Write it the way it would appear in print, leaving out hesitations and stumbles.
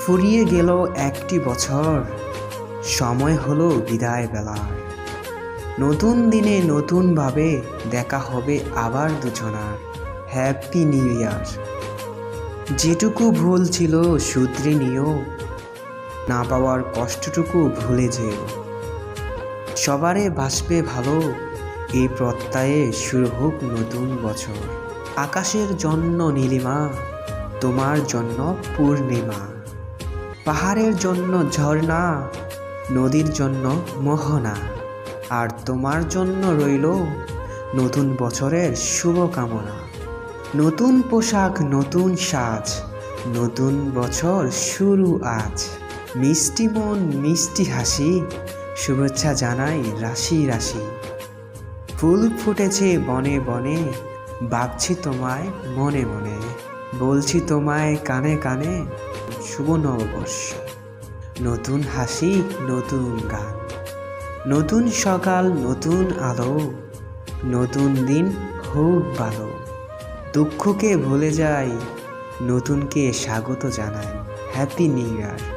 ফুরিয়ে গেল একটি বছর, সময় হলো বিদায় বেলার। নতুন দিনে নতুনভাবে দেখা হবে আবার দুজনার। Happy new year. যেটুকু ভুল ছিল শুধরে নিও, না পাওয়ার কষ্টটুকু ভুলে যেও। সবারে বাসবে ভালো, এই প্রত্যয়ে শুরু হোক নতুন বছর। আকাশের জন্য নীলিমা, তোমার জন্য পূর্ণিমা। পাহাড়ের জন্য ঝর্ণা, নদীর জন্য মোহনা। আর তোমার জন্য রইল নতুন বছরের শুভকামনা। নতুন পোশাক, নতুন সাজ, নতুন বছর শুরু আজ। মিষ্টি মন, মিষ্টি হাসি, শুভেচ্ছা জানাই রাশি রাশি। ফুল ফুটেছে বনে বনে, ভাবছি তোমায় মনে মনে। বলছি তোমায় কানে কানে, শুভ নববর্ষ। নতুন হাসি, নতুন গান, নতুন সকাল, নতুন আলো। নতুন দিন হোক ভালো। দুঃখকে ভুলে যাই, নতুনকে স্বাগত জানাই। Happy new year.